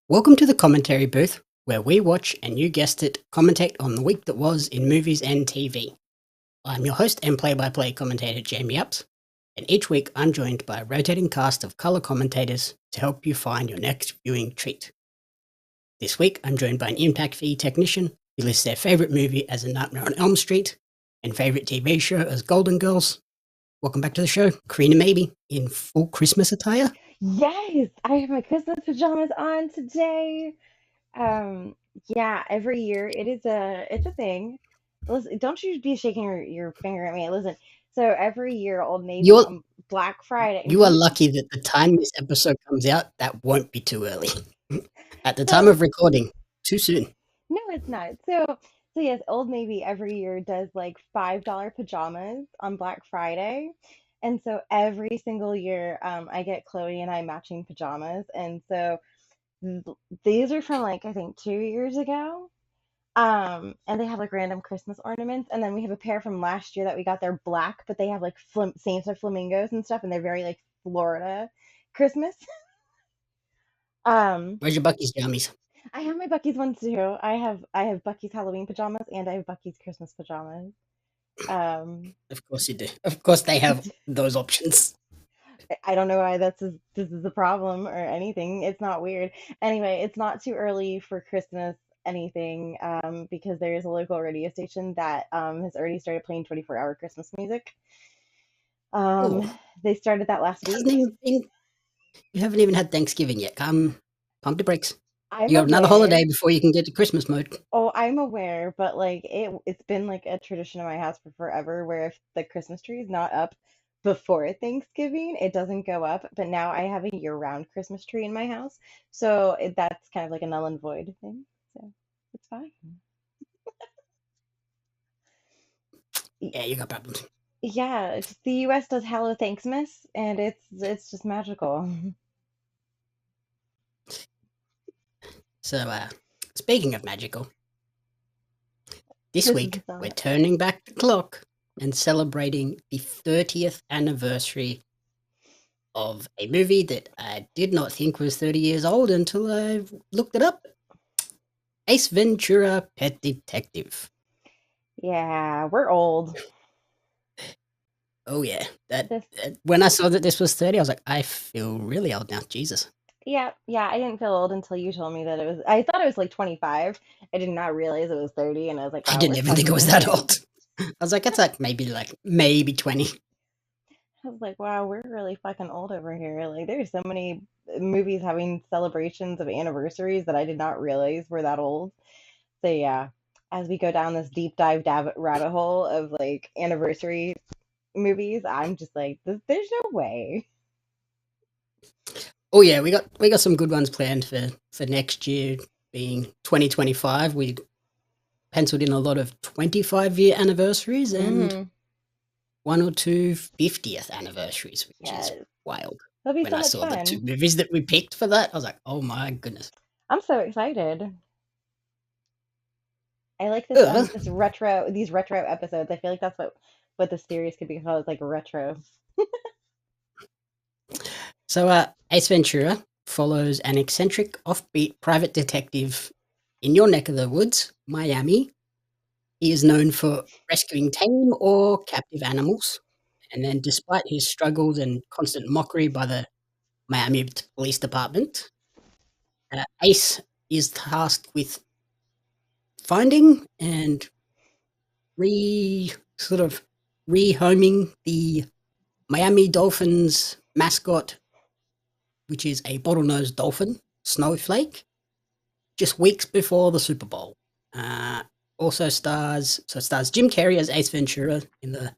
Welcome to the commentary booth, where we watch and you guessed it, commentate on the week that was in movies and TV. I'm your host and play-by-play commentator Jamie Apps, and each week I'm joined by a rotating cast of colour commentators to help you find your next viewing treat. This week I'm joined by an impact fee technician who lists their favourite movie as A Nightmare on Elm Street and favourite TV show as Golden Girls. Welcome back to the show, Corrina Mabey in full Christmas attire. Yes, I have my Christmas pajamas on today. Um, yeah, every year it's a thing. Listen, don't you be shaking your finger at me. Listen, so every year Old Navy You're on Black Friday. You are lucky that the time this episode comes out, that won't be too early. At the time So of recording, too soon. no, it's not. So yes, Old Navy every year does like $5 pajamas on Black Friday. And so every single year, I get Chloe and I matching pajamas. And so th- these are from like I think 2 years ago. And they have like random Christmas ornaments, and then we have a pair from last year that we got. They're black, but they have like same stuff flamingos and stuff, and they're very like Florida Christmas. Um, Where's your Bucky's jammies? I have my Bucky's ones too. I have Bucky's Halloween pajamas and I have Bucky's Christmas pajamas. Um, Of course you do. Of course they have those options. I don't know why this is a problem or anything. It's not weird. Anyway, it's not too early for Christmas anything because there is a local radio station that has already started playing 24-hour Christmas music. Um, Oh, they started that last it hasn't week. even been, you haven't even had Thanksgiving yet. Pump the brakes. I'm You got another holiday aware. before you can get to Christmas mode. Oh, I'm aware, but like it's been like a tradition in my house for forever where if the Christmas tree is not up before Thanksgiving, it doesn't go up. But now I have a year-round Christmas tree in my house, so that's kind of like a null and void thing. So it's fine. Y- Yeah, you got problems. Yeah, the US does Hello Thanksmas, and it's just magical. So, speaking of magical, this This is the week we're thought. turning back the clock and celebrating the 30th anniversary of a movie that I did not think was 30 years old until I looked it up. Ace Ventura, Pet Detective. Yeah, we're old. Oh yeah, This when I saw that this was 30, I was like, I feel really old now. Jesus, Yeah, yeah, I didn't feel old until you told me that it was. I thought it was like 25. I did not realize it was 30, and I was like, I wow, didn't we're even think it fucking was that old. old. I was like, it's like maybe 20. I was like, wow, we're really fucking old over here. Like, there's so many movies having celebrations of anniversaries that I did not realize were that old. So yeah, as we go down this deep dive rabbit hole of like anniversary movies, I'm just like, there's no way. Oh yeah, we got some good ones planned for next year, being 2025. We penciled in a lot of 25-year anniversaries and Mm-hmm. one or two 50th anniversaries, which is Yes, wild. that'll be When so I much saw the two fun. movies that we picked for that, I was like, oh my goodness. I'm so excited. I like Uh, this retro these retro episodes. I feel like that's what the series could be called, like retro. so Ace Ventura follows an eccentric, offbeat private detective in your neck of the woods, Miami. He is known for rescuing tame or captive animals. And then, despite his struggles and constant mockery by the Miami Police Department, Ace is tasked with finding and re sort of rehoming the Miami Dolphins mascot, which is a bottlenose dolphin, Snowflake, just weeks before the Super Bowl. Uh, also stars Jim Carrey as Ace Ventura in the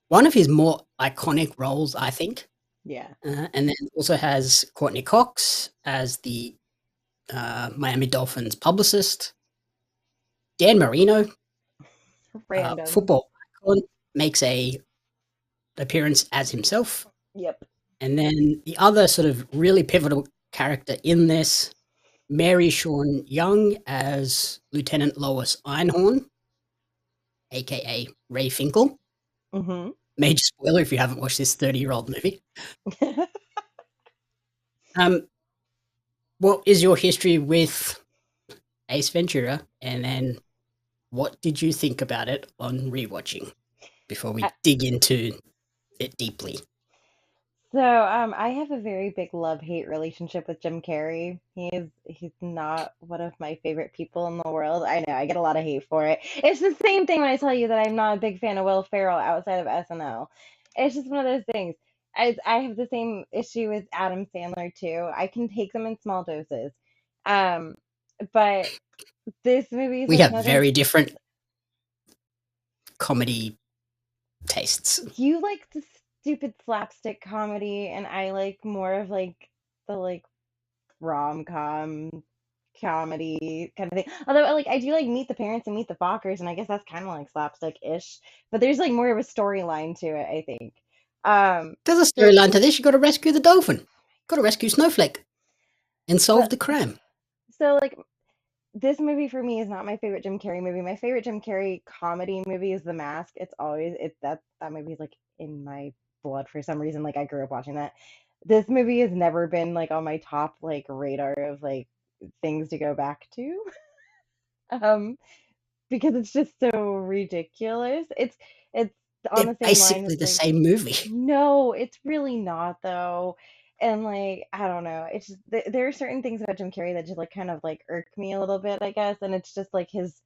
one of his more iconic roles, I think. Yeah. And then also has Courtney Cox as the Miami Dolphins publicist. Dan Marino, Random. football icon, makes a appearance as himself. Yep. And then the other sort of really pivotal character in this, Mary Sean Young as Lieutenant Lois Einhorn, aka Ray Finkel. Mm-hmm. Major spoiler if you haven't watched this 30-year-old movie. Um, what is your history with Ace Ventura, and then what did you think about it on rewatching before we I, dig into it deeply? I have a very big love-hate relationship with Jim Carrey. He's not one of my favorite people in the world. I know, I get a lot of hate for it. It's the same thing when I tell you that I'm not a big fan of Will Ferrell outside of SNL. It's just one of those things. I have the same issue with Adam Sandler too. I can take them in small doses. Um, but this movie is We like have one of those. very different comedy tastes. You like the stupid slapstick comedy, and I like more of like the like rom-com comedy kind of thing. Although like I do like Meet the Parents and Meet the Fockers, and I guess that's kind of like slapstick-ish, but there's like more of a storyline to it, I think. There's a So storyline to this. You got to rescue the dolphin. Got to rescue Snowflake and solve but the crime. so like this movie for me is not my favorite Jim Carrey movie. My favorite Jim Carrey comedy movie is The Mask. It's always that movie is like in my blood for some reason. Like I grew up watching that. This movie has never been like on my top like radar of like things to go back to. Um, because it's just so ridiculous. It's on They're the same line as basically the like same movie. no, it's really not though. And like I don't know, it's just there are certain things about Jim Carrey that just like kind of like irk me a little bit, I guess, and it's just like his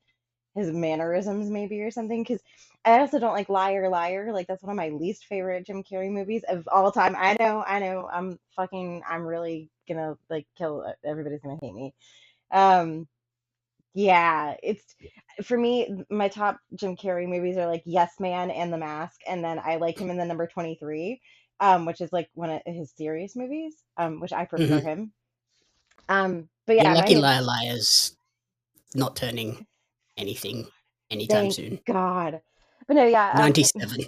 mannerisms maybe or something. Because I also don't like Liar Liar. Like that's one of my least favorite Jim Carrey movies of all time. I know. I'm really gonna like kill everybody's gonna hate me. Um, yeah, it's for me, my top Jim Carrey movies are like Yes Man and The Mask, and then I like him in the number 23, which is like one of his serious movies, which I prefer Hmm. him. But You're yeah, lucky Liar Liar's not turning anything anytime thank soon. God. But no, yeah, 97.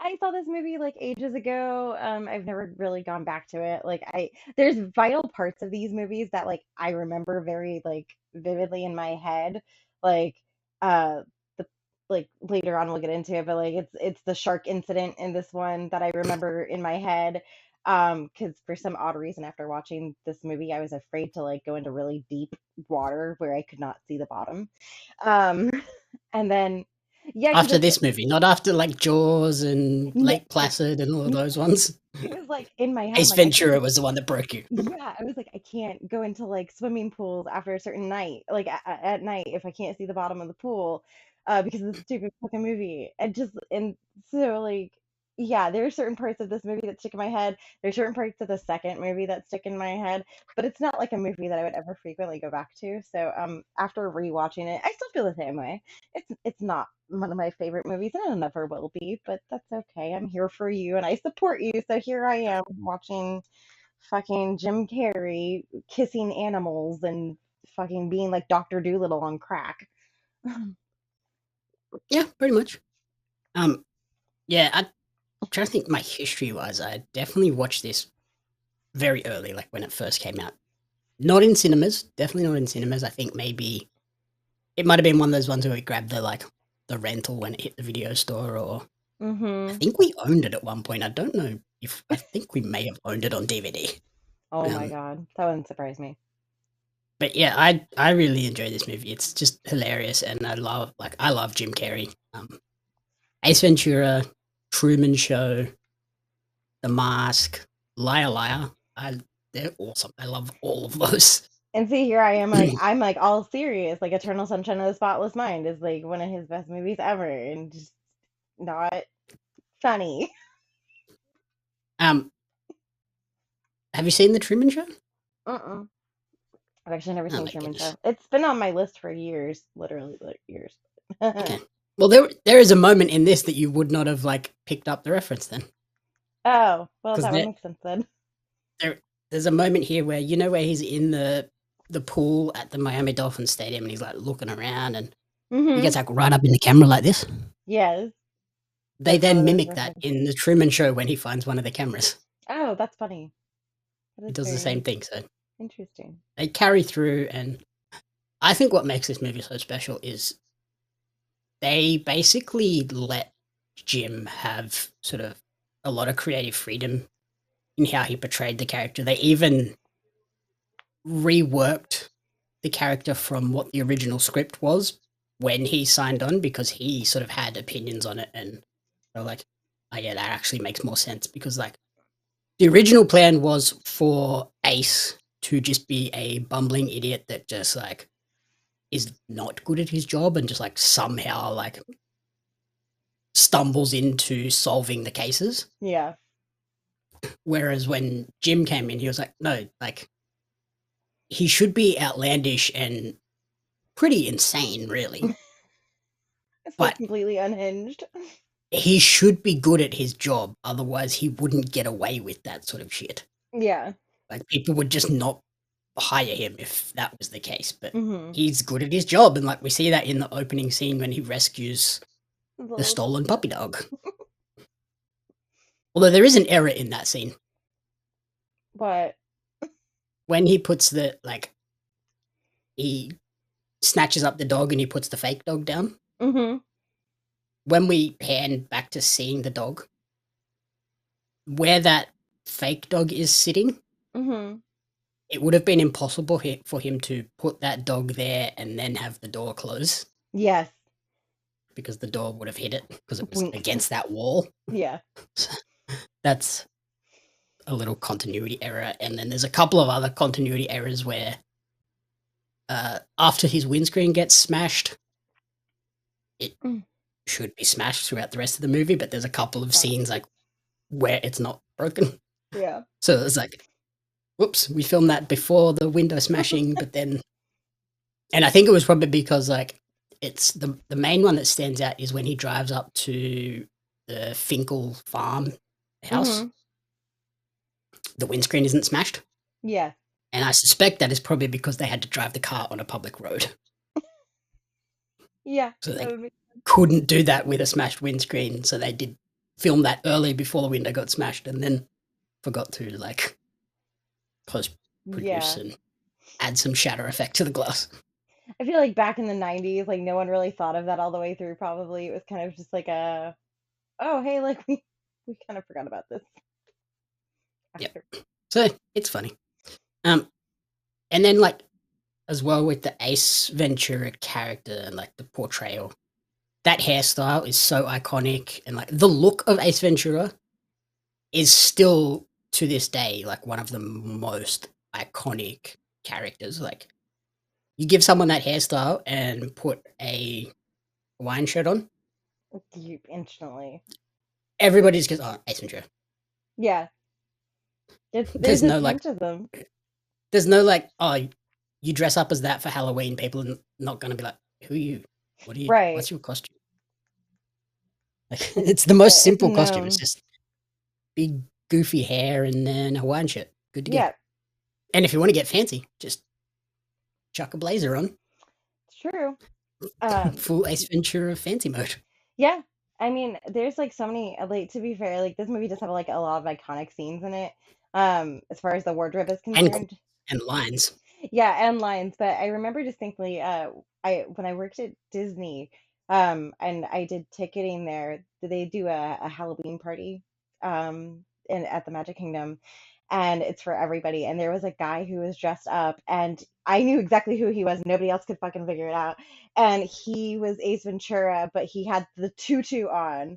I saw this movie like ages ago. I've never really gone back to it. There's vital parts of these movies that like I remember very like vividly in my head. Like, uh, the like later on we'll get into it, but like it's the shark incident in this one that I remember in my head. Because for some odd reason, after watching this movie, I was afraid to like go into really deep water where I could not see the bottom. Um, and then yeah, because After this movie, not after like Jaws and it's Lake Placid and all of those ones. it was like in my head, I'm Ace like, I can't. Ventura was the one that broke you. Yeah, I was like, I can't go into like swimming pools after a certain night, like at night if I can't see the bottom of the pool, because of this stupid fucking movie. And so like, yeah, there are certain parts of this movie that stick in my head. There's certain parts of the second movie that stick in my head, but it's not like a movie that I would ever frequently go back to. So after rewatching it, I still feel the same way. It's not one of my favorite movies, and it never will be, but that's okay. I'm here for you, and I support you. So here I am watching fucking Jim Carrey kissing animals and fucking being like Dr. Doolittle on crack. Yeah, pretty much. Um, yeah, I'm trying to think my history wise. I definitely watched this very early, like when it first came out. Not in cinemas, definitely not in cinemas. I think maybe it might have been one of those ones where we grabbed the rental when it hit the video store, or I Mm-hmm. think we owned it at one point. I don't know if I think we may have owned it on DVD. Oh my Um, God, that wouldn't surprise me. but yeah, I really enjoy this movie. It's just hilarious, and I love Jim Carrey. Ace Ventura, Truman Show, The Mask, Liar Liar. They're awesome. I love all of those. And see, here I am, like I'm like all serious. Like Eternal Sunshine of the Spotless Mind is like one of his best movies ever, and just not funny. um, have you seen The Truman Show? Uh-uh. I've actually never Oh seen my Truman goodness. Show. It's been on my list for years, literally like years. Okay. Well, there is a moment in this that you would not have like picked up the reference then, Oh, well, because that would make sense then. there there's a moment here where where he's in the pool at the Miami Dolphins stadium and he's like looking around and he Mm-hmm. gets like right up in the camera like this. Yes, They that's one then of those mimic that references. in the Truman Show when he finds one of the cameras. Oh, that's funny. That He is does the same very thing. So interesting. they carry through, and I think what makes this movie so special is they basically let Jim have sort of a lot of creative freedom in how he portrayed the character. They even reworked the character from what the original script was when he signed on, because he sort of had opinions on it, and they're like, oh yeah, that actually makes more sense, because like the original plan was for Ace to just be a bumbling idiot that just like is not good at his job and just like somehow like stumbles into solving the cases. Yeah. Whereas when Jim came in, he was like, no, like he should be outlandish and pretty insane, really. It's like But completely unhinged. he should be good at his job. Otherwise, he wouldn't get away with that sort of shit. Yeah. Like people would just not hire him if that was the case. But Mm-hmm. he's good at his job. And like we see that in the opening scene when he rescues The the little stolen puppy dog. Although there is an error in that scene. What? When he puts the, like, he snatches up the dog and he puts the fake dog down. Mm-hmm. When we pan back to seeing the dog, where that fake dog is sitting, Mm-hmm. it would have been impossible for him to put that dog there and then have the door close, Yes. because the door would have hit it because it was Boink. against that wall. Yeah. That's a little continuity error. And then there's a couple of other continuity errors where after his windscreen gets smashed, it Mm. should be smashed throughout the rest of the movie, but there's a couple of scenes like where it's not broken. Yeah. So it's like, whoops, we filmed that before the window smashing, but then, and I think it was probably because like it's the main one that stands out is when he drives up to the Finkel farm house. Mm-hmm. The windscreen isn't smashed. Yeah. And I suspect that is probably because they had to drive the car on a public road. Yeah. So they That would be... couldn't do that with a smashed windscreen. So they did film that early before the window got smashed, and then forgot to like post produce Yeah. and add some shatter effect to the glass. I feel like back in the 90s, like no one really thought of that all the way through, probably. It was kind of just like a, oh, hey, like we kind of forgot about this. Yep. After. So it's funny. And then like as well with the Ace Ventura character and like the portrayal, that hairstyle is so iconic, and like the look of Ace Ventura is still to this day like one of the most iconic characters. Like you give someone that hairstyle and put a Hawaiian shirt on, You instantly. everybody just goes, oh, Ace Ventura. Yeah. There's There's a no like, bunch of them. there's no like, oh, you dress up as that for Halloween. People are not going to be like, who are you? What are you? Right. What's your costume? Like, it's the most It's simple costume. It's known. just big goofy hair and then a Hawaiian shirt. Good to go. Yeah. And if you want to get fancy, just chuck a blazer on. It's true. Full Ace Ventura fancy mode. Yeah. I mean, there's like so many, like to be fair, like this movie does have like a lot of iconic scenes in it. As far as the wardrobe is And concerned. and lines. Yeah, and lines. But I remember distinctly, I when I worked at Disney, and I did ticketing there, they do a Halloween party, in at the Magic Kingdom, and it's for everybody. And there was a guy who was dressed up, and I knew exactly who he was. Nobody else could fucking figure it out. And he was Ace Ventura, but he had the tutu on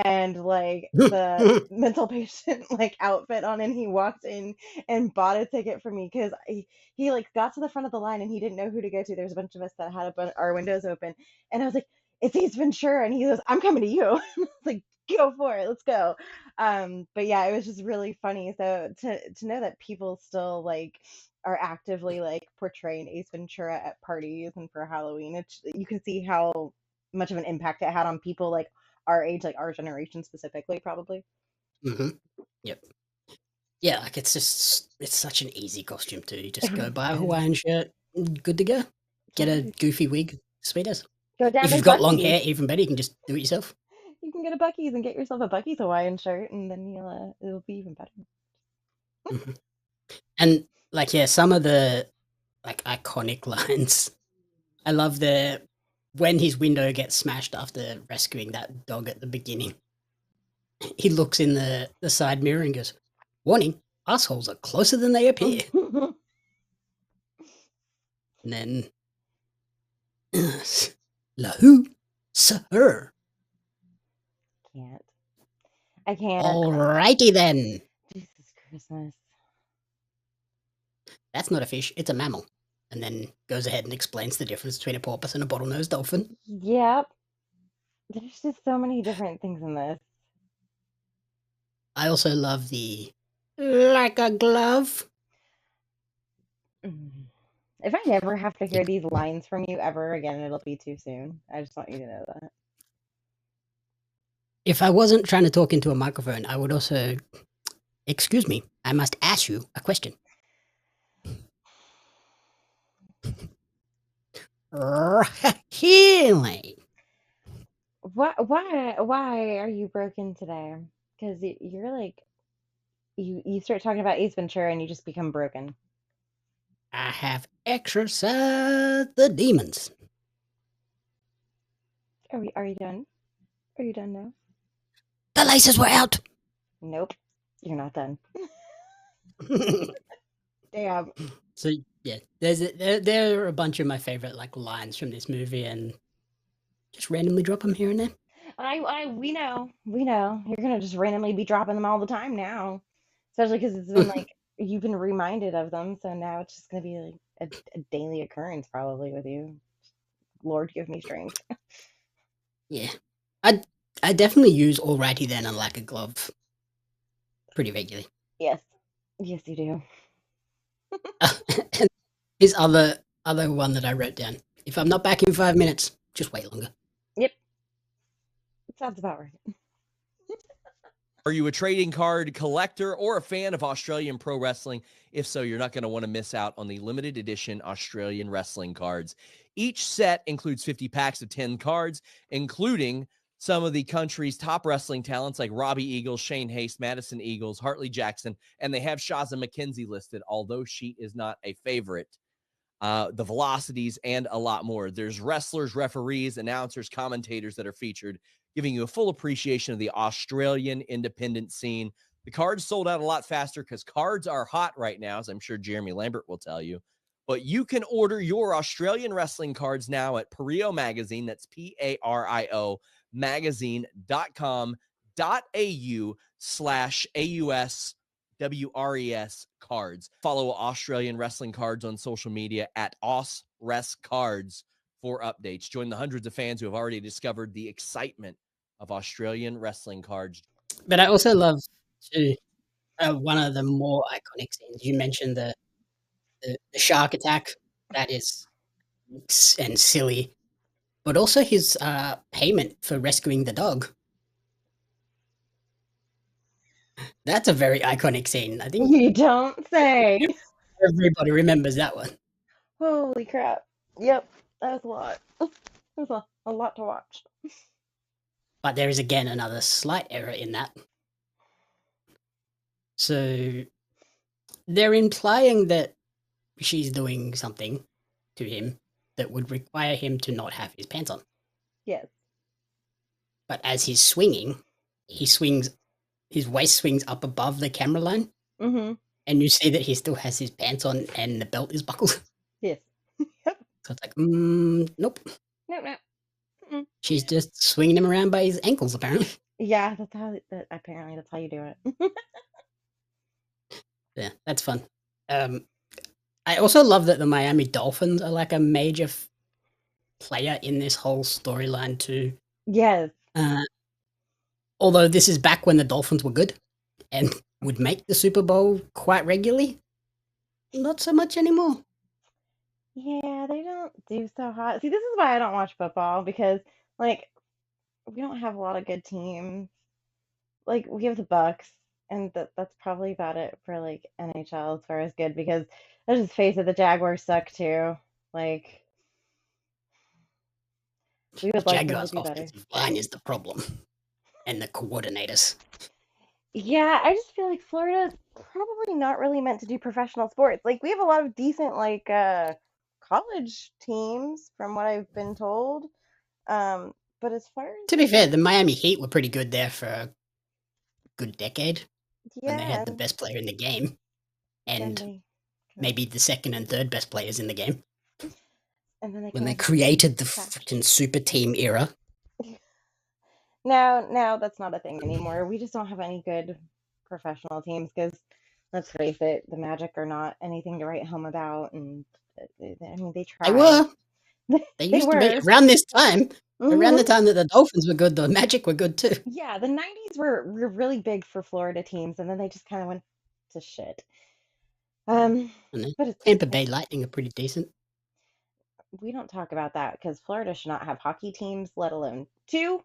and like the mental patient like outfit on, and he walked in and bought a ticket for me because he like got to the front of the line and he didn't know who to go to. There's a bunch of us that had our windows open, and I was like, "It's Ace Ventura," and he goes, "I'm coming to you." I was like, "Go for it, let's go." But yeah, it was just really funny. So to know that people still like are actively like portraying Ace Ventura at parties and for Halloween, it's you can see how much of an impact it had on people like our age, like our generation specifically, probably. Mm-hmm. Yep. Yeah, like it's such an easy costume too. You just It go really buy a is. Hawaiian shirt, good to go. Get a Totally. goofy wig, sweet as. Go down If to you've got long Bucky's. hair, even better. You can just do it yourself. You can go to Bucky's and get yourself a Bucky's Hawaiian shirt, and then it'll be even better. Mm-hmm. And like, yeah, some of the like iconic lines. I love the when his window gets smashed after rescuing that dog at the beginning. He looks in the side mirror and goes, "Warning, assholes are closer than they appear." And then La who? Sir. Can't. I can't. Alrighty then. Jesus Christmas. That's not a fish, it's a mammal. And then goes ahead and explains the difference between a porpoise and a bottlenose dolphin. Yep. There's just so many different things in this. I also love the like a glove. If I never have to hear these lines from you ever again, it'll be too soon. I just want you to know that. If I wasn't trying to talk into a microphone, I would also, excuse me, I must ask you a question. Healing. Why are you broken today? Because you're like you start talking about Ace Ventura and you just become broken. I have exorcised the demons. Are you done? Are you done now? The laces were out. Nope. You're not done. Damn. So yeah, there are a bunch of my favorite like lines from this movie, and just randomly drop them here and there. We know. You're gonna just randomly be dropping them all the time now, especially because it's been like you've been reminded of them, so now it's just gonna be like a daily occurrence probably with you. Lord, give me strength. Yeah, I definitely use alrighty then and like a glove pretty regularly. Yes, yes, you do. And his other one that I wrote down. If I'm not back in 5 minutes, just wait longer. Yep, sounds about right. Are you a trading card collector or a fan of Australian pro wrestling? If so, you're not going to want to miss out on the limited edition Australian wrestling cards. Each set includes 50 packs of 10 cards, including some of the country's top wrestling talents like Robbie Eagles, Shane Haste, Madison Eagles, Hartley Jackson, and they have Shaza McKenzie listed, although she is not a favorite. The velocities, and a lot more. There's wrestlers, referees, announcers, commentators that are featured, giving you a full appreciation of the Australian independent scene. The cards sold out a lot faster because cards are hot right now, as I'm sure Jeremy Lambert will tell you. But you can order your Australian wrestling cards now at Pario Magazine. That's PARIO magazine.com.au/AUS WRES cards. Follow Australian Wrestling Cards on social media at AusResCards for updates. Join the hundreds of fans who have already discovered the excitement of Australian wrestling cards. But I also love too one of the more iconic scenes. You mentioned the shark attack. That is and silly, but also his payment for rescuing the dog. That's a very iconic scene. I think You don't say. everybody remembers that one. Holy crap. Yep, that was a lot. That was a lot to watch. But there is again another slight error in that. So they're implying that she's doing something to him that would require him to not have his pants on. Yes. But as he's swinging, his waist swings up above the camera line. Mm-hmm. And you see that he still has his pants on and the belt is buckled. Yes. So it's like, nope. Nope. Mm-mm. She's just swinging him around by his ankles, apparently. Yeah, apparently that's how you do it. Yeah, that's fun. I also love that the Miami Dolphins are like a major player in this whole storyline too. Yes. Although this is back when the Dolphins were good and would make the Super Bowl quite regularly. Not so much anymore. Yeah, they don't do so hot. See, this is why I don't watch football because, like, we don't have a lot of good teams. Like, we have the Bucks, and that's probably about it for like NHL as far as good because let's just face it, the Jaguars suck too. Like, we would like them to Jaguars' do better. offensive line is the problem, and the coordinators. Yeah, I just feel like Florida's probably not really meant to do professional sports. Like, we have a lot of decent like college teams from what I've been told. But as far as To be fair, the Miami Heat were pretty good there for a good decade when they had the best player in the game and maybe the second and third best players in the game. And then they when come they up with created the trash. freaking super team era. No, that's not a thing anymore. We just don't have any good professional teams because, let's face it, the Magic are not anything to write home about. And I mean, they They try. were. They They used to be were. around this time. Around the Hmm. time that the Dolphins were good, the Magic were good too. Yeah, the 90s were really big for Florida teams, and then they just kind of went to shit. Um, And then but Tampa it's Bay Lightning are pretty decent. we don't talk about that because Florida should not have hockey teams, let alone two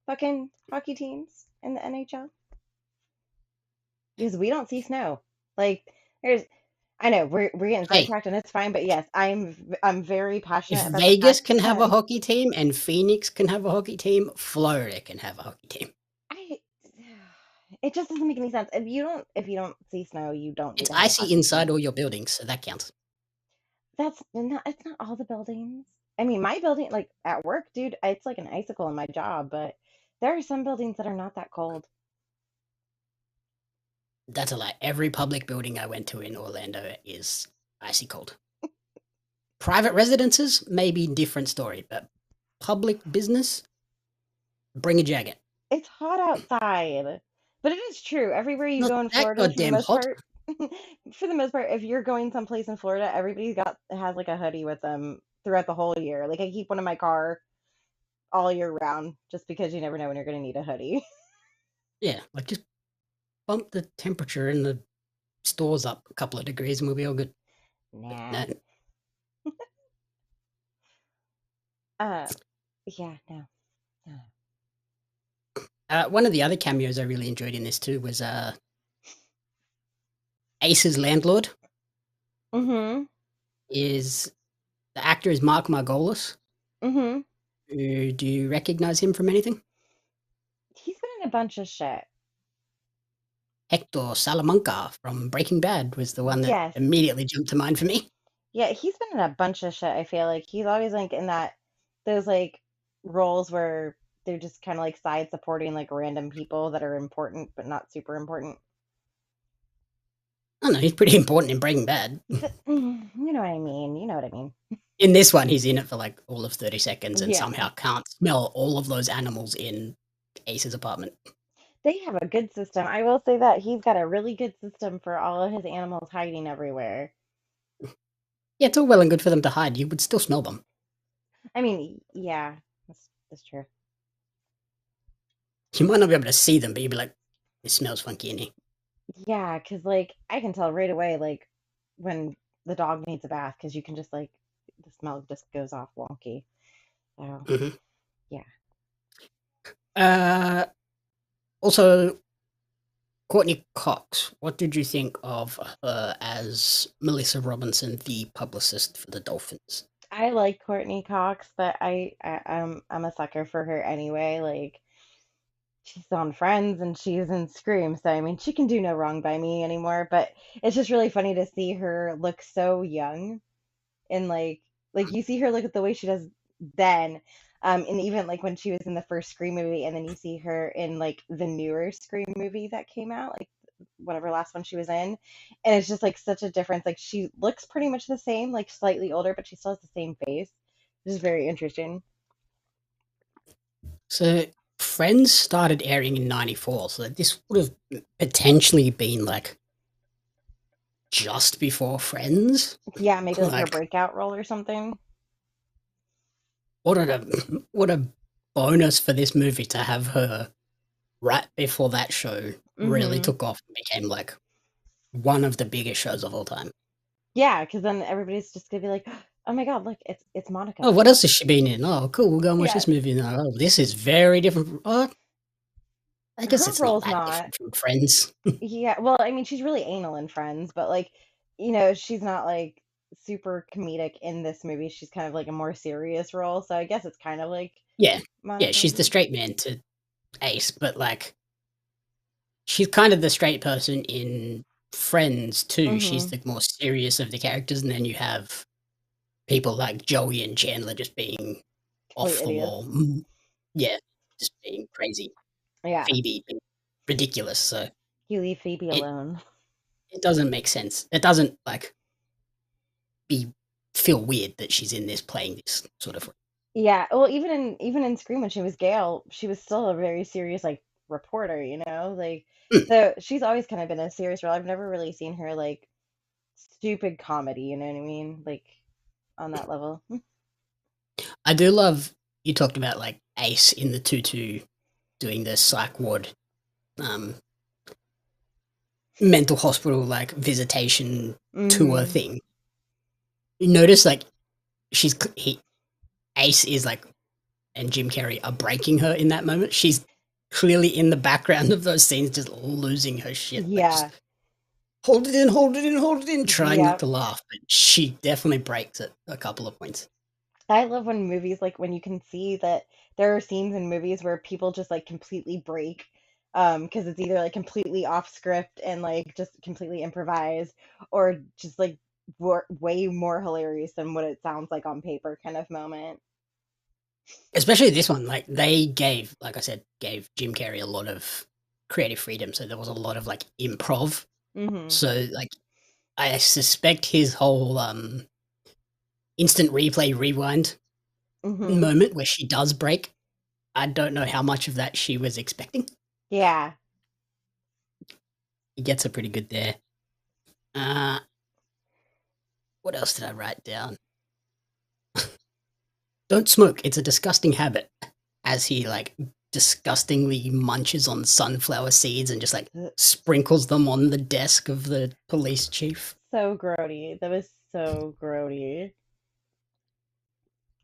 fucking hockey teams in the NHL. Because we don't see snow. Like there's, I know we're getting Hey, sidetracked and it's fine, but yes, I'm very if passionate about the Vegas fact can have a that hockey team and Phoenix can have a hockey team, Florida can have a hockey team. I. It just doesn't make any sense. If you don't see snow, you don't need It's to have a icy hockey inside team. all your buildings, so that counts. That's not. It's not all the buildings. I mean, my building, like at work, dude, it's like an icicle in my job, but there are some buildings that are not that cold. That's a lie. Every public building I went to in Orlando is icy cold. Private residences, maybe different story, but public business, bring a jacket. It's hot outside, but it is true. Everywhere you Not go in that Florida, for the goddamn most hot. part, if you're going someplace in Florida, everybody's got has like a hoodie with them throughout the whole year. Like I keep one in my car all year round, just because you never know when you're going to need a hoodie. Yeah, like just bump the temperature in the stores up a couple of degrees and we'll be all good. Nah. No. Uh, yeah, no. One of the other cameos I really enjoyed in this too was Ace's landlord. Mm-hmm. Is the actor is Mark Margolis. Mm-hmm. Do you recognize him from anything? He's been in a bunch of shit. Hector Salamanca from Breaking Bad was the one that Yes. immediately jumped to mind for me. Yeah, he's been in a bunch of shit, I feel like. He's always like in those like roles where they're just kind of like side supporting like random people that are important but not super important. I don't know, he's pretty important in Breaking Bad. You know what I mean. You know what I mean. In this one, he's in it for like all of 30 seconds and Yeah. somehow can't smell all of those animals in Ace's apartment. They have a good system. I will say that he's got a really good system for all of his animals hiding everywhere. Yeah, it's all well and good for them to hide. You would still smell them. I mean, yeah, that's true. You might not be able to see them, but you'd be like, it smells funky in here. Yeah, because like I can tell right away, like when the dog needs a bath, because you can just like the smell just goes off wonky. So Mm-hmm. yeah. Also, Courtney Cox, what did you think of her as Melissa Robinson, the publicist for the Dolphins? I like Courtney Cox, but I'm a sucker for her anyway. Like she's on Friends and she's in Scream, so I mean she can do no wrong by me anymore. But it's just really funny to see her look so young and like you see her look at the way she does then. And even like when she was in the first Scream movie, and then you see her in like the newer Scream movie that came out, like whatever last one she was in, and it's just like such a difference. Like she looks pretty much the same, like slightly older, but she still has the same face. This is very interesting. So, Friends started airing in 94, so this would have potentially been like just before Friends. Yeah, maybe like her Like, breakout role or something. what a bonus for this movie to have her right before that show really Mm-hmm. took off and became like one of the biggest shows of all time. Yeah, because then everybody's just gonna be like, "Oh my God, look, it's Oh, Monica." what else has she been in? Oh, cool. We'll go and watch Yeah, this movie now. Oh, this is very different. Oh, I guess her it's not role's that not. different from Friends. Yeah, well, I mean, she's really anal in Friends, but like, she's not like super comedic in this movie. She's kind of like a more serious role, so I guess it's kind of like Yeah. Yeah, Monica. she's the straight man to Ace, but like she's kind of the straight person in Friends too. She's Mm-hmm. the more serious of the characters, and then you have people like Joey and Chandler just being Complete off the idiots. wall. Yeah, just being crazy. Yeah, Phoebe being ridiculous. So you leave Phoebe it alone. it doesn't make sense. It doesn't like be feel weird that she's in this playing this sort of. Yeah, well, even in Scream when she was Gail, she was still a very serious like reporter, you know? Like so she's always kind of been a serious role. I've never really seen her like stupid comedy, you know what I mean? Like on that level. I do love you talked about like Ace in the tutu doing the psych ward mental hospital like visitation tour Mm-hmm. thing. You notice like Ace is like and Jim Carrey are breaking her in that moment. She's clearly in the background of those scenes just losing her shit. Like Yeah. just hold it in, hold it in, hold it in, trying not Yep. to laugh. But she definitely breaks it a couple of points. I love when movies like when you can see that there are scenes in movies where people just like completely break because it's either like completely off script and like just completely improvised or just like way more hilarious than what it sounds like on paper kind of moment. Especially this one, like they gave, like I said, gave Jim Carrey a lot of creative freedom. So there was a lot of like improv. Mm-hmm. So like I suspect his whole instant replay rewind Mm-hmm. moment where she does break, I don't know how much of that she was expecting. Yeah. He gets her pretty good there. What else did I write down? Don't smoke. It's a disgusting habit. As he like disgustingly munches on sunflower seeds and just like sprinkles them on the desk of the police chief. So grody. That was so grody.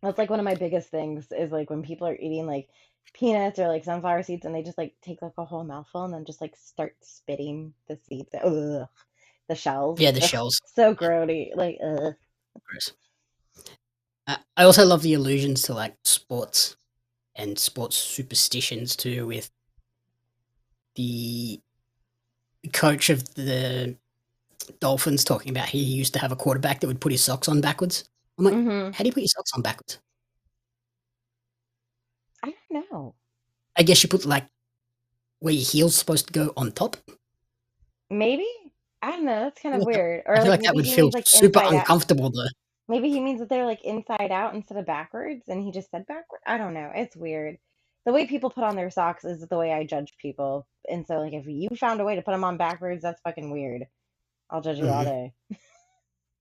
That's like one of my biggest things is like when people are eating like peanuts or like sunflower seeds and they just like take like a whole mouthful and then just like start spitting the seeds. Ugh. The shells. Yeah, the Ugh. shells. So grody. Like, ugh. Gross. I also love the allusions to like sports and sports superstitions too, with the coach of the Dolphins talking about he used to have a quarterback that would put his socks on backwards. I'm like, Mm-hmm. how do you put your socks on backwards? I don't know. I guess you put like where your heel's supposed to go on top. Maybe? I don't know. That's kind of weird. I Or feel like like that maybe would he feel means like super inside out. uncomfortable though. Maybe he means that they're like inside out instead of backwards and he just said backward. I don't know. It's weird. The way people put on their socks is the way I judge people. And so like if you found a way to put them on backwards, that's fucking weird. I'll judge you all day.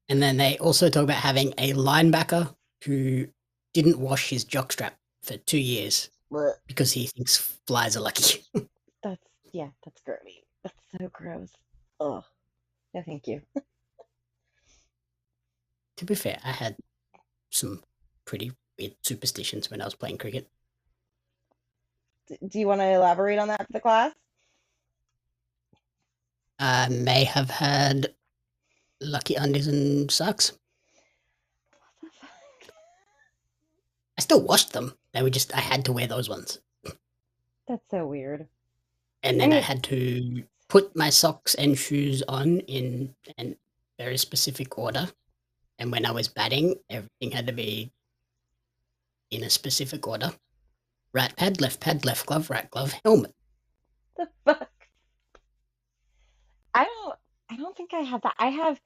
And then they also talk about having a linebacker who didn't wash his jockstrap for 2 years Blech. because he thinks flies are lucky. That's grody. That's so gross. Ugh. No, thank you. To be fair, I had some pretty weird superstitions when I was playing cricket. Do you want to elaborate on that for the class? I may have had lucky undies and socks. I still washed them. They were just I had to wear those ones. That's so weird. And then I had to put my socks and shoes on in a very specific order. And when I was batting, everything had to be in a specific order. Right pad, left glove, right glove, helmet. The fuck? I don't think I have that. I have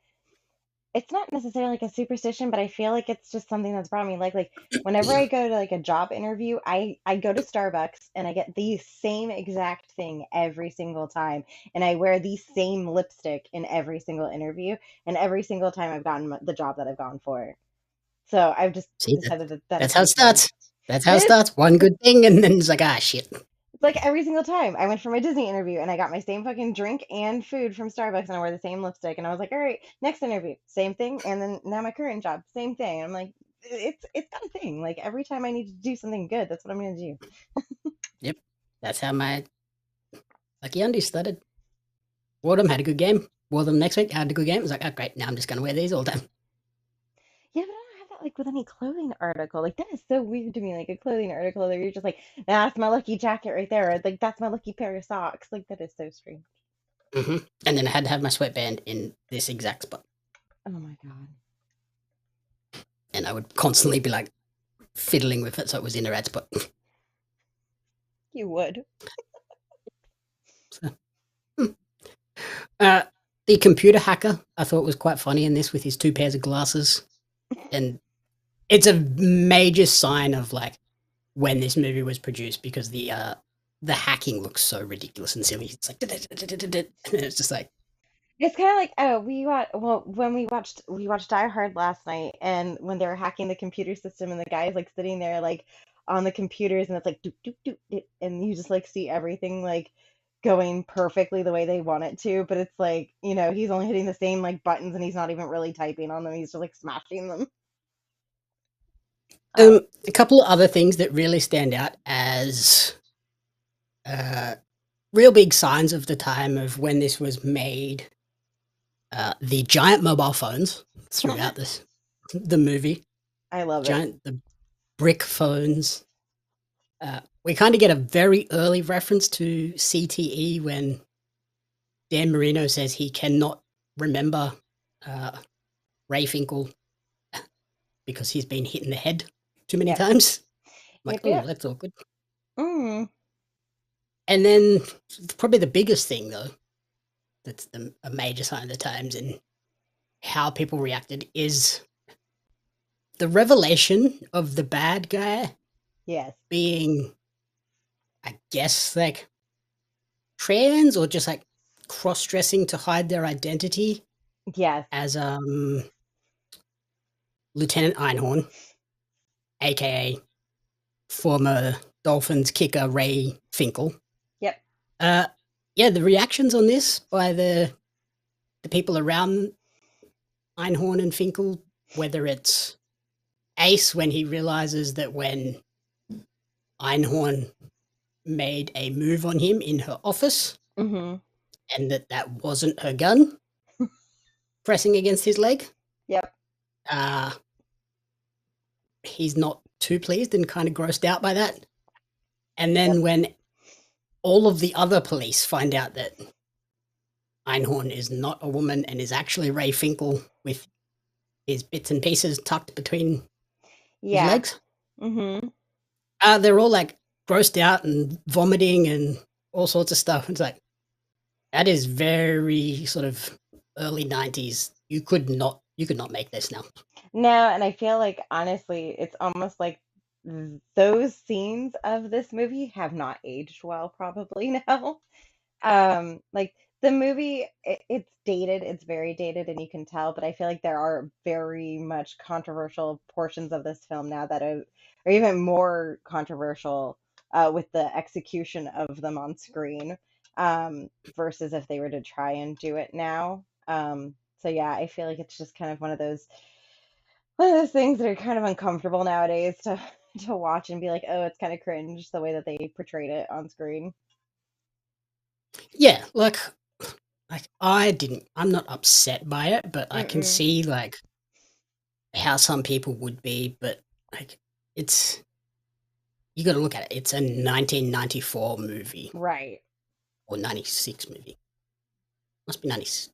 it's not necessarily like a superstition, but I feel like it's just something that's brought me like whenever I go to like a job interview, I go to Starbucks and I get the same exact thing every single time, and I wear the same lipstick in every single interview, and every single time I've gotten the job that I've gone for. So I've just decided that That's how it starts. That's how it starts. One good thing, and then it's like, ah, shit. It's like every single time I went for my Disney interview and I got my same fucking drink and food from Starbucks and I wore the same lipstick and I was like, all right, next interview, same thing. And then now my current job, same thing. I'm like, it's got a thing. Like every time I need to do something good, that's what I'm gonna do. Yep. That's how my lucky undies started. Wore them, had a good game. Wore them next week, had a good game. It was like, oh great, now I'm just gonna wear these all the time. Yeah, but I don't have that like with any clothing article. Like that is so weird to me. Like a clothing article that you're just like, that's my lucky jacket right there. Or, like that's my lucky pair of socks. Like that is so strange. Mm-hmm. And then I had to have my sweatband in this exact spot. Oh my god. And I would constantly be like fiddling with it so it was in the right spot. You would. So, the computer hacker I thought was quite funny in this with his 2 pairs of glasses. And it's a major sign of like when this movie was produced because the hacking looks so ridiculous and silly. It's like and it's just like It's kind of like, oh, when we watched Die Hard last night, and when they were hacking the computer system, and the guy's like sitting there like on the computers, and it's like doop doop doop, doop, and you just like see everything like going perfectly the way they want it to, but it's like, he's only hitting the same like buttons, and he's not even really typing on them. He's just like smashing them. Um, a couple of other things that really stand out as real big signs of the time of when this was made. The giant mobile phones throughout the movie, I love it. the brick phones. We kind of get a very early reference to CTE when Dan Marino says he cannot remember Ray Finkel because he's been hit in the head too many Yep. times. I'm like, Yep, yep. oh, that's awkward. Mm. And then probably the biggest thing, though, that's a major sign of the times and how people reacted is the revelation of the bad guy Yes. being, I guess, like trans or just like cross-dressing to hide their identity Yes. as Lieutenant Einhorn, aka former Dolphins kicker Ray Finkel. Yep. Yeah, the reactions on this by the people around Einhorn and Finkel, whether it's Ace when he realizes that when Einhorn made a move on him in her office Mm-hmm. and that wasn't her gun pressing against his leg. Yep. He's not too pleased and kind of grossed out by that. And then Yep. when all of the other police find out that Einhorn is not a woman and is actually Ray Finkel with his bits and pieces tucked between his legs, Mm-hmm. they're all like grossed out and vomiting and all sorts of stuff. It's like, that is very sort of early 90s. You could not make this now. No, and I feel like honestly, it's almost like those scenes of this movie have not aged well, probably now. Like the movie, it's dated, it's very dated, and you can tell, but I feel like there are very much controversial portions of this film now that are even more controversial with the execution of them on screen versus if they were to try and do it now. So yeah, I feel like it's just kind of one of those things that are kind of uncomfortable nowadays to watch and be like, oh, it's kind of cringe the way that they portrayed it on screen. Yeah, like I'm not upset by it, but I can Mm-mm. see like how some people would be, but like it's, you got to look at it. It's a 1994 movie Right. or 96 movie. Must be 96.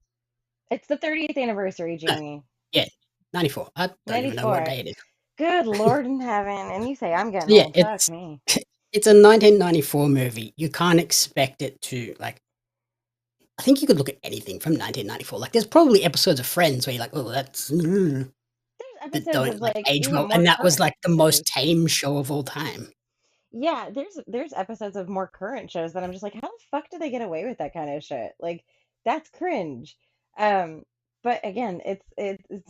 It's the 30th anniversary, Jamie. Yeah, 94. I don't even know what 94. day it is. Good Lord in heaven. And you say I'm getting Yeah, old. Fuck me. it's a 1994 movie. You can't expect it to like. I think you could look at anything from 1994. Like, there's probably episodes of Friends where you're like, oh, that's There's that episodes don't of like like age even well, more and that was current like the shows. most tame show of all time. Yeah, there's episodes of more current shows that I'm just like, how the fuck do they get away with that kind of shit? Like, that's cringe. Um, but again, it's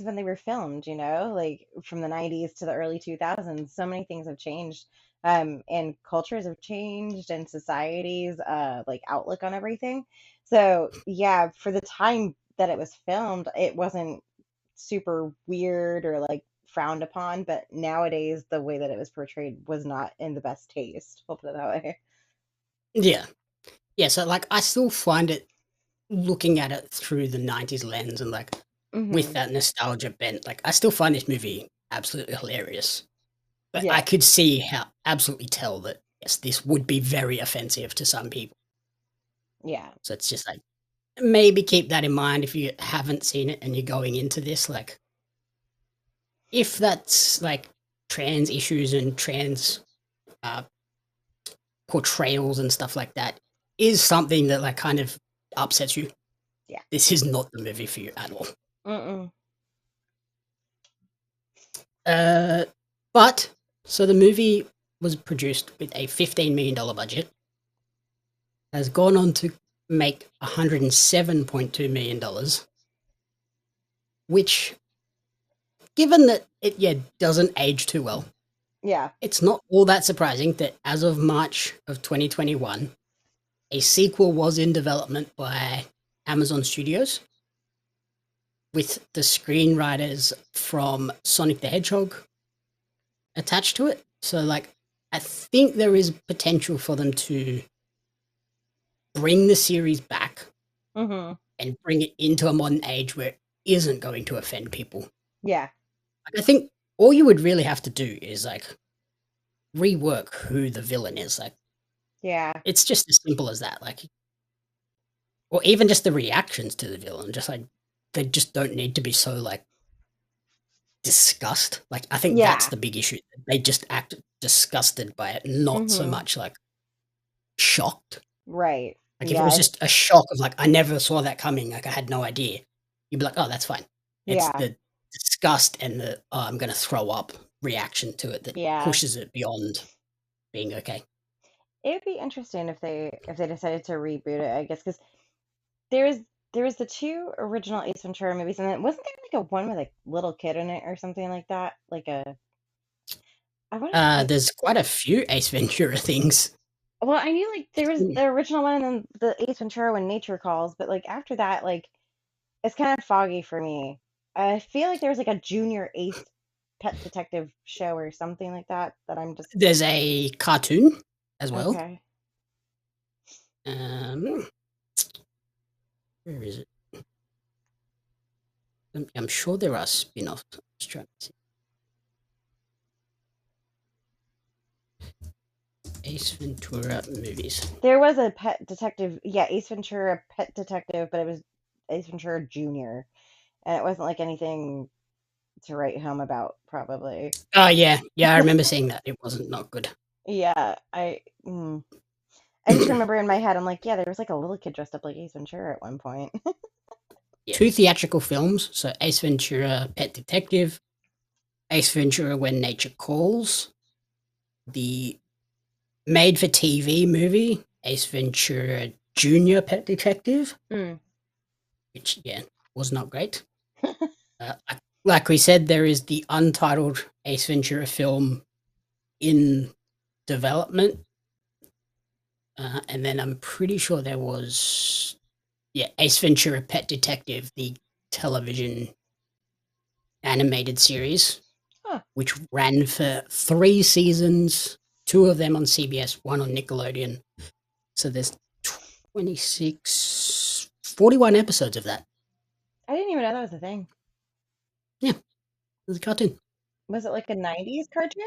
when they were filmed, like from the 90s to the early 2000s. So many things have changed, and cultures have changed, and societies, like outlook on everything. So yeah, for the time that it was filmed, it wasn't super weird or like frowned upon, but nowadays the way that it was portrayed was not in the best taste. We'll put it that way. Yeah, yeah. So like, I still find it, looking at it through the 90s lens and like with Hmm. that nostalgia bent, like I still find this movie absolutely hilarious. But I Yeah, could see how, absolutely tell that yes, this would be very offensive to some people. yeah, So it's just like, maybe keep that in mind if you haven't seen it and you're going into this. Like, if that's like trans issues and trans uh, portrayals and stuff like that is something that like kind of upsets you, yeah. this is not the movie for you at all. Mm-mm. But so the movie was produced with a $15 million budget, has gone on to make $107.2 million, which, given that it doesn't age too well, Yeah. it's not all that surprising that as of March of 2021, a sequel was in development by Amazon Studios with the screenwriters from Sonic the Hedgehog attached to it. So, like, I think there is potential for them to bring the series back Mm-hmm. and bring it into a modern age where it isn't going to offend people. Yeah. Like, I think all you would really have to do is, like, rework who the villain is. Like, Yeah. it's just as simple as that. Like, or even just the reactions to the villain. Just like, they just don't need to be so, like, disgust. Like, I think that's Yeah. the big issue. They just act disgusted by it, not so Mhm. much like shocked. Right. Like, if it Yeah. was just a shock of like, I never saw that coming, like I had no idea, you'd be like, oh, that's fine. It's Yeah. the disgust and the I'm gonna throw up reaction to it that Yeah. pushes it beyond being okay. It would be interesting if they decided to reboot it, I guess, because there was the two original Ace Ventura movies, and then wasn't there like a one with a little kid in it or something like that? Like a I want to There's quite a few Ace Ventura things. well, I knew like there was the original one and then the Ace Ventura When Nature Calls, but like after that, like it's kind of foggy for me. I feel like there was like a junior Ace pet detective show or something like that I'm just There's a cartoon as well. okay. Where is it? I'm sure there are spin-offs. I'm just trying to see. Ace Ventura movies. There was a pet detective, yeah, Ace Ventura Pet Detective, but it was Ace Ventura Junior, and it wasn't like anything to write home about, probably. Oh yeah, I remember seeing that. It wasn't not good. Yeah, I just remember in my head, I'm like, yeah, there was like a little kid dressed up like Ace Ventura at one point. Yeah. 2 theatrical films, so Ace Ventura Pet Detective, Ace Ventura When Nature Calls, the made-for-TV movie, Ace Ventura Junior Pet Detective, which, was not great. Like we said, there is the untitled Ace Ventura film in development, and then I'm pretty sure there was, Ace Ventura Pet Detective, the television animated series, which ran for 3 seasons, 2 of them on CBS, 1 on Nickelodeon. So there's 41 episodes of that. I didn't even know that was a thing. Yeah, it was a cartoon. Was it like a 90s cartoon?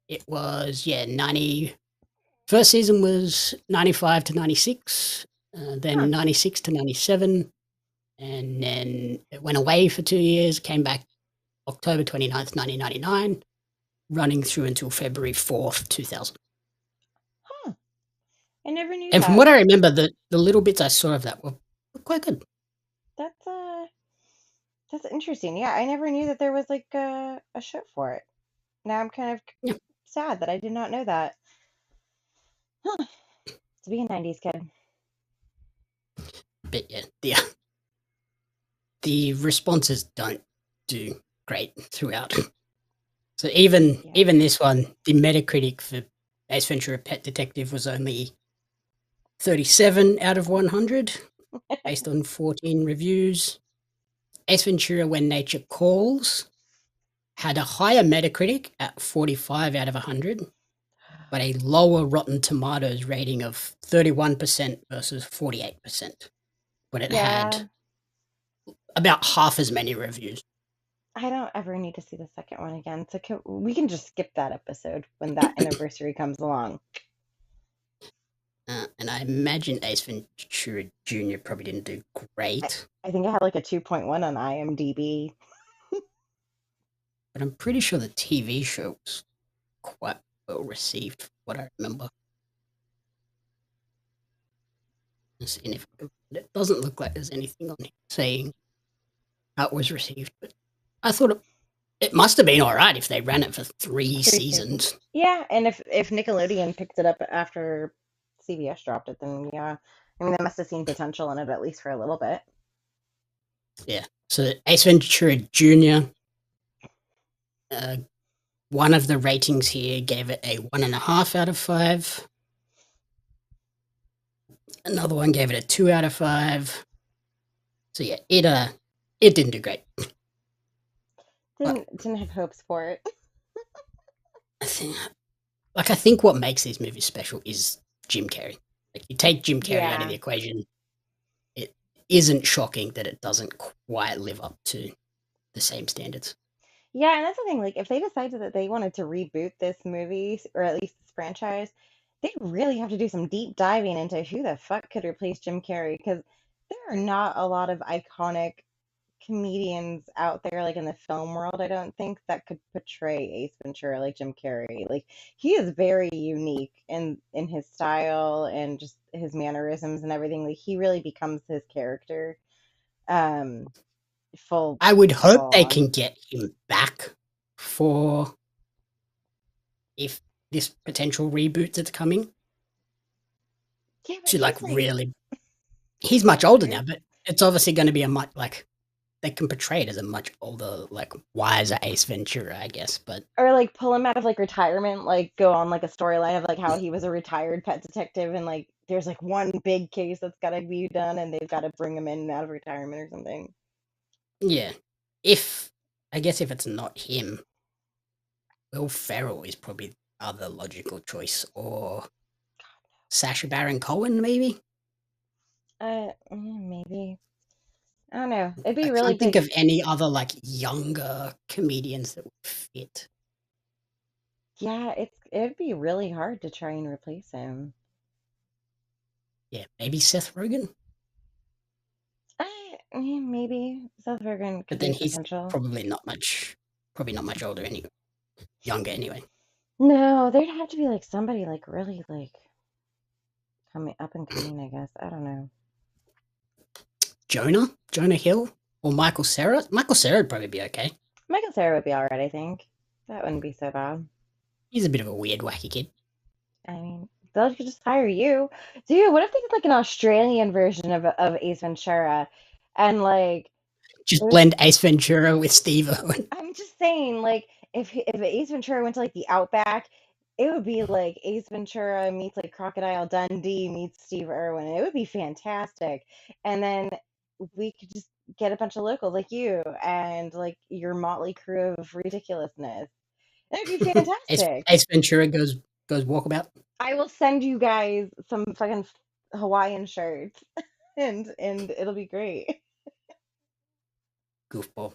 It was, 90. First season was 95 to 96, then 96 to 97, and then it went away for 2 years, came back October 29th, 1999, running through until February 4th, 2000. I never knew And that. from what I remember, the little bits I saw of that were quite good. That's interesting. Yeah, I never knew that there was like a show for it. Now I'm kind of sad that I did not know that. Huh. To be a 90s kid. But the responses don't do great throughout. So even this one, the Metacritic for Ace Ventura Pet Detective was only 37 out of 100, based on 14 reviews. Ace Ventura When Nature Calls had a higher Metacritic at 45 out of 100, but a lower Rotten Tomatoes rating of 31% versus 48%. But it had about half as many reviews. I don't ever need to see the second one again, so we can just skip that episode when that anniversary comes along. And I imagine Ace Ventura Jr. probably didn't do great. I think it had like a 2.1 on IMDb. But I'm pretty sure the TV show was quite well received, from what I remember. And if it doesn't look like there's anything on here saying how it was received, but I thought It must have been all right if they ran it for three seasons. Yeah, and if Nickelodeon picked it up after CBS dropped it, then yeah. I mean, they must have seen potential in it at least for a little bit. Yeah. So Ace Ventura Jr., one of the ratings here gave it a 1.5 out of 5. Another one gave it a 2 out of 5. So yeah, it didn't do great. Didn't have hopes for it. I think what makes these movies special is Jim Carrey. Like, you take Jim Carrey out of the equation, it isn't shocking that it doesn't quite live up to the same standards. Yeah, and that's the thing. Like, if they decided that they wanted to reboot this movie, or at least this franchise, they really have to do some deep diving into who the fuck could replace Jim Carrey, because there are not a lot of iconic comedians out there, like in the film world, I don't think, that could portray Ace Ventura like Jim Carrey. Like, he is very unique in his style and just his mannerisms and everything. Like, he really becomes his character. I would hope they can get him back for if this potential reboot that's coming. Yeah, to like really, he's much older now, but it's obviously going to be a much like they can portray it as a much older, like wiser Ace Ventura, I guess. But or like pull him out of like retirement, like go on like a storyline of like how he was a retired pet detective, and like there's like one big case that's got to be done, and they've got to bring him in and out of retirement or something. Yeah, I guess if it's not him, Will Ferrell is probably the other logical choice, or Sacha Baron Cohen, maybe. Maybe. I don't know. It'd be I really can't think of any other like younger comedians that would fit. Yeah, it'd be really hard to try and replace him. Yeah, maybe Seth Rogen. Maybe Seth Rogen could But then be he's potential. probably not much older younger anyway. No, there'd have to be like somebody like really like coming up and coming, I guess. I don't know. Jonah Hill, or Michael Cera. Michael Cera would probably be okay. Michael Cera would be all right, I think. That wouldn't be so bad. He's a bit of a weird, wacky kid. I mean, they'll just hire you. Dude, what if they did like an Australian version of Ace Ventura? And like just blend Ace Ventura with Steve Irwin. I'm just saying, like, if Ace Ventura went to like the Outback, it would be like Ace Ventura meets like Crocodile Dundee meets Steve Irwin. It would be fantastic. And then we could just get a bunch of locals like you and like your motley crew of ridiculousness. That'd be fantastic. Ace Ventura goes walkabout. I will send you guys some fucking Hawaiian shirts, and it'll be great. Goofball.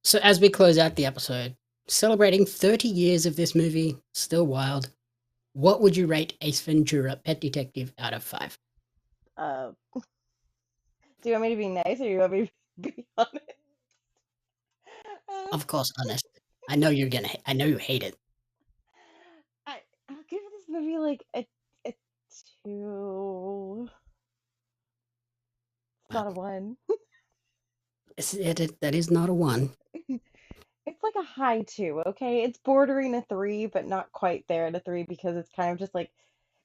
So as we close out the episode, celebrating 30 years of this movie, still wild, what would you rate Ace Ventura: Pet Detective out of 5? Do you want me to be nice, or you want me to be honest? Of course, honest. I know you hate it. I'll give this movie like a 2. It's not a 1. That is not a 1. It's like a high 2, okay? It's bordering a 3, but not quite there at a 3, because it's kind of just like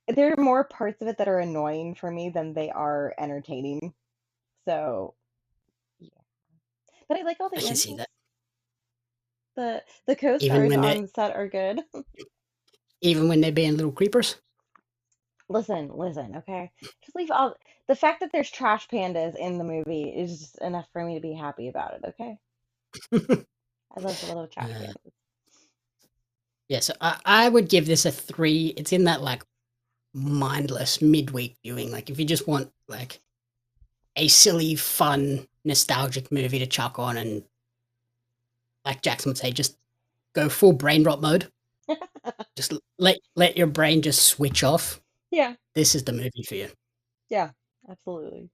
there are more parts of it that are annoying for me than they are entertaining. So, yeah. But I like all the I can see that. The co-stars on set are good. Even when they're being little creepers? Listen, okay? Just leave all the fact that there's trash pandas in the movie is just enough for me to be happy about it, okay? I love the little trash pandas. Yeah, so I would give this a 3. It's in that like mindless midweek viewing. Like, if you just want like a silly, fun, nostalgic movie to chuck on, and like Jackson would say, just go full brain rot mode. Just let your brain just switch off. Yeah. This is the movie for you. Yeah, absolutely.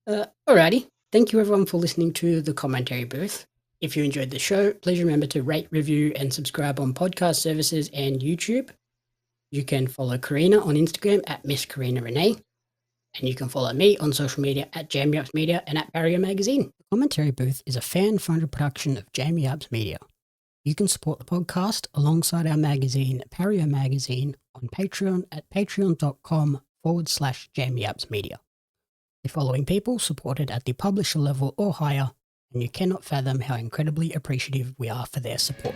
Alrighty. Thank you everyone for listening to the commentary booth. If you enjoyed the show, please remember to rate, review, and subscribe on podcast services and YouTube. You can follow Corrina on Instagram at Miss Corrina Renee. And you can follow me on social media at Jamie Apps Media and at Barrier Magazine. The Commentary Booth is a fan-funded production of Jamie Apps Media. You can support the podcast alongside our magazine, Barrier Magazine, on Patreon at patreon.com/Jamie Apps Media. The following people supported at the publisher level or higher, and you cannot fathom how incredibly appreciative we are for their support.